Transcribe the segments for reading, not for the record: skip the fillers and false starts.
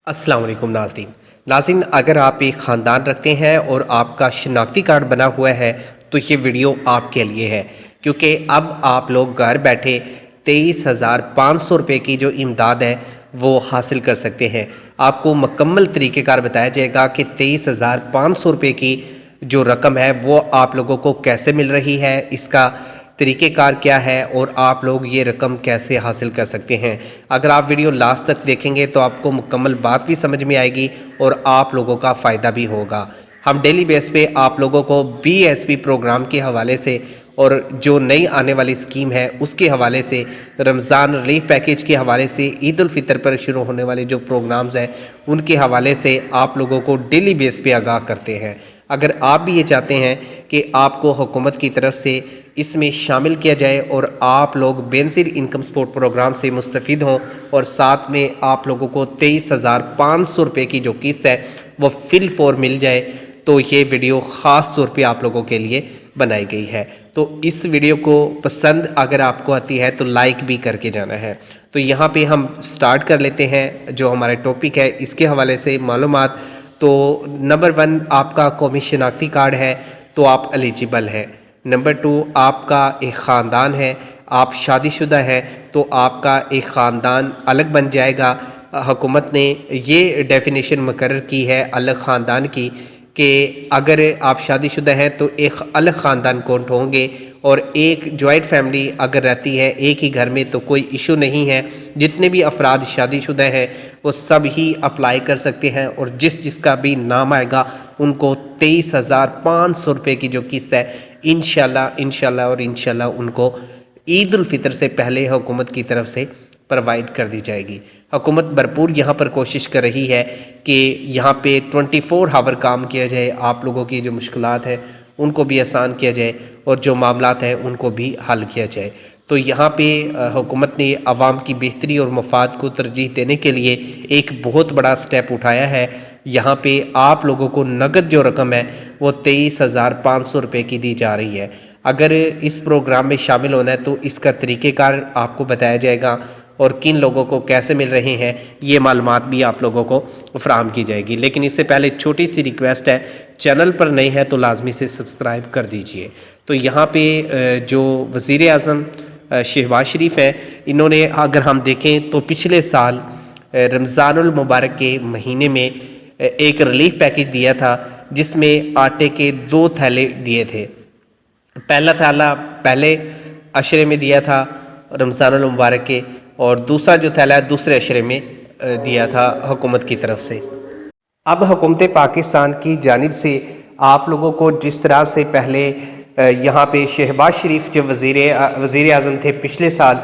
अस्सलाम वालेकुम नाज़रीन, अगर आप एक ख़ानदान रखते हैं और आपका शनाख्ती कार्ड बना हुआ है तो ये वीडियो आपके लिए है, क्योंकि अब आप लोग घर बैठे 23,500 रुपये की जो इमदाद है वो हासिल कर सकते हैं। आपको मुकम्मल तरीक़ेकार बताया जाएगा कि 23,500 रुपये की जो रकम है वो आप लोगों को कैसे मिल रही है, इसका तरीक़ेकार क्या है और आप लोग ये रकम कैसे हासिल कर सकते हैं। अगर आप वीडियो लास्ट तक देखेंगे तो आपको मुकम्मल बात भी समझ में आएगी और आप लोगों का फ़ायदा भी होगा। हम डेली बेस पे आप लोगों को BSP प्रोग्राम के हवाले से और जो नई आने वाली स्कीम है उसके हवाले से, रमज़ान रिलीफ पैकेज के हवाले से, ईद उल फितर पर शुरू होने वाले जो प्रोग्राम्स हैं उनके हवाले से आप लोगों को डेली बेस पे आगाह करते हैं। अगर आप भी ये चाहते हैं कि आपको हुकूमत की तरफ से इसमें शामिल किया जाए और आप लोग बेनज़ीर इनकम सपोर्ट प्रोग्राम से मुस्तफ़ीद हों और साथ में आप लोगों को 23,500 रुपये की जो किस्त है वो फिल फॉर मिल जाए, तो ये वीडियो ख़ास तौर पे आप लोगों के लिए बनाई गई है। तो इस वीडियो को पसंद अगर आपको आती है तो लाइक भी करके जाना है। तो यहाँ पे हम स्टार्ट कर लेते हैं जो हमारा टॉपिक है इसके हवाले से मालूमात। तो नंबर 1, आपका कौमी शनाख्ती कार्ड है तो आप एलिजिबल हैं। नंबर 2, आपका एक ख़ानदान है, आप शादीशुदा हैं तो आपका एक ख़ानदान अलग बन जाएगा। हुकूमत ने ये डेफिनेशन मुकर्रर की है अलग ख़ानदान की कि अगर आप शादीशुदा हैं तो एक अलग ख़ानदान काउंट होंगे और एक जॉइंट फैमिली अगर रहती है एक ही घर में तो कोई इशू नहीं है। जितने भी अफराद शादीशुदा हैं वो सब ही अप्लाई कर सकते हैं और जिसका भी नाम आएगा उनको 23,500 रुपये की जो किस्त है इंशाल्लाह उनको ईद उल फितर से पहले हुकूमत की तरफ से प्रोवाइड कर दी जाएगी। हुकूमत भरपूर यहाँ पर कोशिश कर रही है कि यहाँ पे 24 आवर काम किया जाए, आप लोगों की जो मुश्किलात हैं उनको भी आसान किया जाए और जो मामलात हैं उनको भी हल किया जाए। तो यहाँ पे हुकूमत ने आवाम की बेहतरी और मफाद को तरजीह देने के लिए एक बहुत बड़ा स्टेप उठाया है। यहाँ पे आप लोगों को नगद जो रकम है वो 23,500 रुपये की दी जा रही है। अगर इस प्रोग्राम में शामिल होना है तो इसका तरीक़ेकार आपको बताया जाएगा और किन लोगों को कैसे मिल रहे हैं ये मालूमात भी आप लोगों को फराहम की जाएगी। लेकिन इससे पहले छोटी सी रिक्वेस्ट है, चैनल पर नए हैं तो लाजमी से सब्सक्राइब कर दीजिए। तो यहाँ पे जो वज़ीर आज़म शहबाज शरीफ हैं, इन्होंने अगर हम देखें तो पिछले साल रमज़ानुल मुबारक के महीने में एक रिलीफ पैकेज दिया था जिसमें आटे के 2 थैले दिए थे। पहला थैला पहले अशरे में दिया था रमज़ानुल मुबारक के और दूसरा जो थैला दूसरे अशरे में दिया था हुकूमत की तरफ से। अब हुकूमत पाकिस्तान की जानिब से आप लोगों को जिस तरह से पहले यहाँ पे शहबाज शरीफ जो वज़ीर आज़म थे पिछले साल,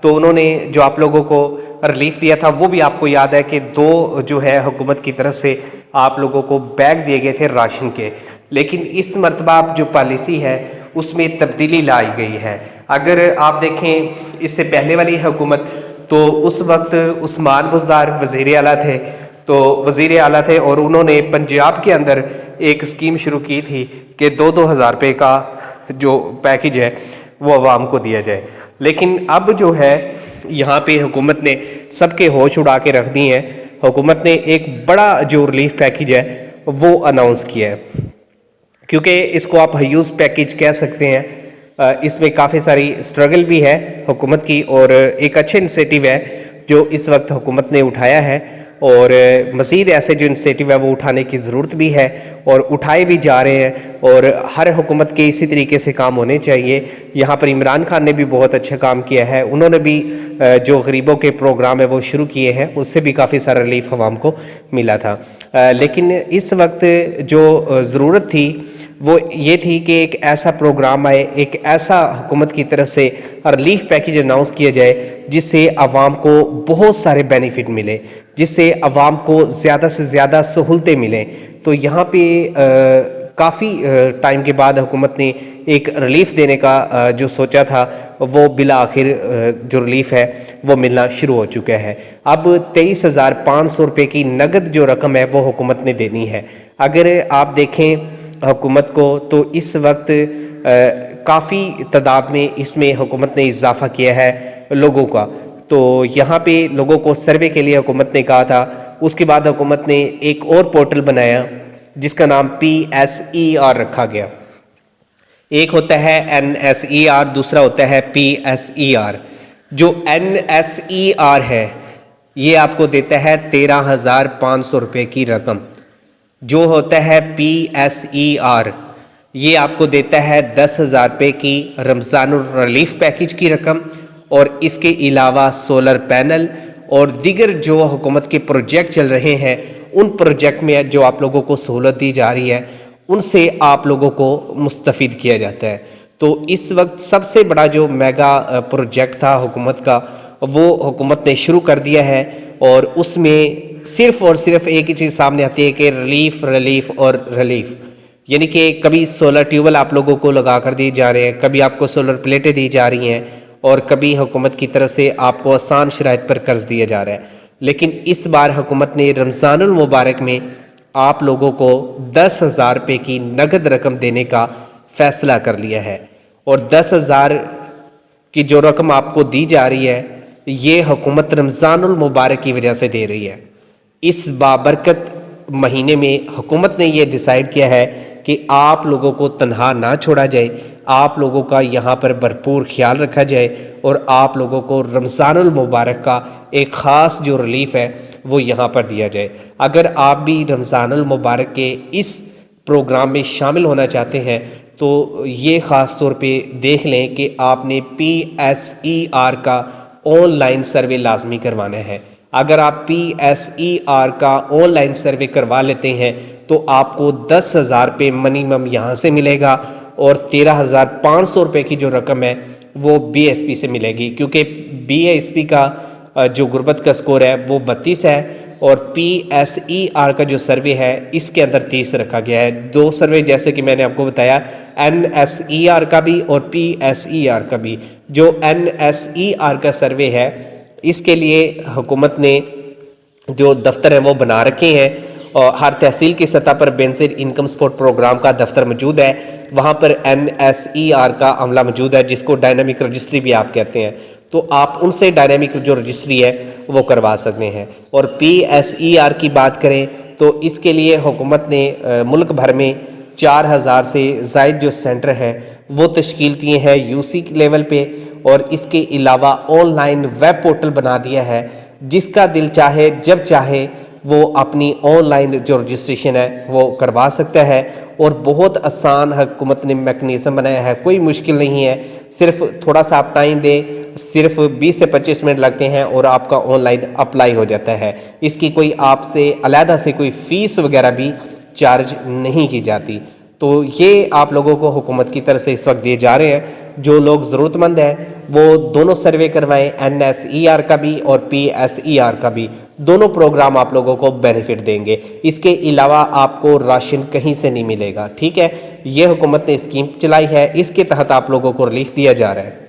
तो उन्होंने जो आप लोगों को रिलीफ दिया था वो भी आपको याद है कि 2 जो है हुकूमत की तरफ से आप लोगों को बैग दिए गए थे राशन के। लेकिन इस मरतबा जो पॉलिसी है उसमें तब्दीली लाई गई है। अगर आप देखें इससे पहले वाली हुकूमत तो उस वक्त उस्मान बुज़दार वज़ीर आला थे और उन्होंने पंजाब के अंदर एक स्कीम शुरू की थी कि 2-2 हज़ार रुपये का जो पैकेज है वो आवाम को दिया जाए। लेकिन अब जो है यहाँ पे हुकूमत ने सबके होश उड़ा के रख दिए हैं। हुकूमत ने एक बड़ा जो रिलीफ पैकेज है वो अनाउंस किया है, क्योंकि इसको आप ह्यूज पैकेज कह सकते हैं। इसमें काफ़ी सारी स्ट्रगल भी है हुकूमत की और एक अच्छे इनिशिएटिव है जो इस वक्त हुकूमत ने उठाया है और मज़ीद ऐसे जो इनिशिएटिव है वो उठाने की ज़रूरत भी है और उठाए भी जा रहे हैं और हर हुकूमत के इसी तरीके से काम होने चाहिए। यहाँ पर इमरान खान ने भी बहुत अच्छा काम किया है, उन्होंने भी जो गरीबों के प्रोग्राम है वो शुरू किए हैं, उससे भी काफ़ी सारा रिलीफ आवाम को मिला था। लेकिन इस वक्त जो ज़रूरत थी वो ये थी कि एक ऐसा प्रोग्राम आए, एक ऐसा हुकूमत की तरफ से रिलीफ पैकेज अनाउंस किया जाए जिससे आवाम को बहुत सारे बेनिफिट मिले, जिससे आवाम को ज़्यादा से ज़्यादा सहूलतें मिलें। तो यहाँ पे काफ़ी टाइम के बाद हुकूमत ने एक रिलीफ देने का जो सोचा था वो बिला आखिर जो रिलीफ है वो मिलना शुरू हो चुका है। अब 23,500 रुपये की नगद जो रकम है वो हुकूमत ने देनी है। अगर आप देखें हुकूमत को तो इस वक्त काफ़ी तादाद में इसमें हुकूमत ने इजाफ़ा किया है लोगों का। تو یہاں پہ لوگوں کو سروے کے لیے حکومت نے کہا تھا. اس کے بعد حکومت نے ایک اور پورٹل بنایا جس کا نام PSER رکھا گیا. ایک ہوتا ہے NSER، دوسرا ہوتا ہے PSER. جو NSER ہے یہ آپ کو دیتا ہے 13,500 روپے کی رقم. جو ہوتا ہے PSER یہ آپ کو دیتا ہے 10,000 روپے کی رمضان الریلیف پیکج کی رقم، اور اس کے علاوہ سولر پینل اور دیگر جو حکومت کے پروجیکٹ چل رہے ہیں ان پروجیکٹ میں جو آپ لوگوں کو سہولت دی جا رہی ہے ان سے آپ لوگوں کو مستفید کیا جاتا ہے. تو اس وقت سب سے بڑا جو میگا پروجیکٹ تھا حکومت کا وہ حکومت نے شروع کر دیا ہے، اور اس میں صرف اور صرف ایک ہی چیز سامنے آتی ہے کہ ریلیف اور ریلیف. یعنی کہ کبھی سولر ٹیوبل آپ لوگوں کو لگا کر دی جا رہے ہیں، کبھی آپ کو سولر پلیٹیں دی جا رہی ہیں، اور کبھی حکومت کی طرف سے آپ کو آسان شرائط پر قرض دیا جا رہا ہے. لیکن اس بار حکومت نے رمضان المبارک میں آپ لوگوں کو 10,000 روپے کی نقد رقم دینے کا فیصلہ کر لیا ہے. اور 10,000 کی جو رقم آپ کو دی جا رہی ہے یہ حکومت رمضان المبارک کی وجہ سے دے رہی ہے. اس بابرکت مہینے میں حکومت نے یہ ڈیسائیڈ کیا ہے کہ آپ لوگوں کو تنہا نہ چھوڑا جائے، آپ لوگوں کا یہاں پر بھرپور خیال رکھا جائے، اور آپ لوگوں کو رمضان المبارک کا ایک خاص جو ریلیف ہے وہ یہاں پر دیا جائے. اگر آپ بھی رمضان المبارک کے اس پروگرام میں شامل ہونا چاہتے ہیں تو یہ خاص طور پہ دیکھ لیں کہ آپ نے PSER کا آن لائن سروے لازمی کروانا ہے. اگر آپ PSER کا آن لائن سروے کروا لیتے ہیں تو آپ کو 10,000 روپے منیمم یہاں سے ملے گا، اور 13,500 روپے کی جو رقم ہے وہ BSP سے ملے گی، کیونکہ BSP کا جو غربت کا سکور ہے وہ 32 ہے، اور PSER کا جو سروے ہے اس کے اندر 30 رکھا گیا ہے. دو سروے جیسے کہ میں نے آپ کو بتایا NSER کا بھی اور PSER کا بھی. جو NSER کا سروے ہے اس کے لیے حکومت نے جو دفتر ہیں وہ بنا رکھے ہیں، اور ہر تحصیل کی سطح پر بینظیر انکم سپورٹ پروگرام کا دفتر موجود ہے. وہاں پر NSER کا عملہ موجود ہے جس کو ڈائنامک رجسٹری بھی آپ کہتے ہیں. تو آپ ان سے ڈائنامک جو رجسٹری ہے وہ کروا سکتے ہیں. اور PSER کی بات کریں تو اس کے لیے حکومت نے ملک بھر میں 4,000 سے زائد جو سینٹر ہیں وہ تشکیل دیے ہیں UC لیول پہ، اور اس کے علاوہ آن لائن ویب پورٹل بنا دیا ہے. جس کا دل چاہے جب چاہے وہ اپنی آن لائن جو رجسٹریشن ہے وہ کروا سکتا ہے. اور بہت آسان حکومت نے میکنیزم بنایا ہے، کوئی مشکل نہیں ہے. صرف تھوڑا سا آپ ٹائم دیں، صرف 20 سے 25 منٹ لگتے ہیں اور آپ کا آن لائن اپلائی ہو جاتا ہے. اس کی کوئی آپ سے علیحدہ سے کوئی فیس وغیرہ بھی چارج نہیں کی جاتی. تو یہ آپ لوگوں کو حکومت کی طرف سے اس وقت دیے جا رہے ہیں. جو لوگ ضرورت مند ہیں وہ دونوں سروے کروائیں، NSER کا بھی اور PSER کا بھی. دونوں پروگرام آپ لوگوں کو بینیفٹ دیں گے. اس کے علاوہ آپ کو راشن کہیں سے نہیں ملے گا. ٹھیک ہے، یہ حکومت نے اسکیم چلائی ہے، اس کے تحت آپ لوگوں کو ریلیف دیا جا رہا ہے.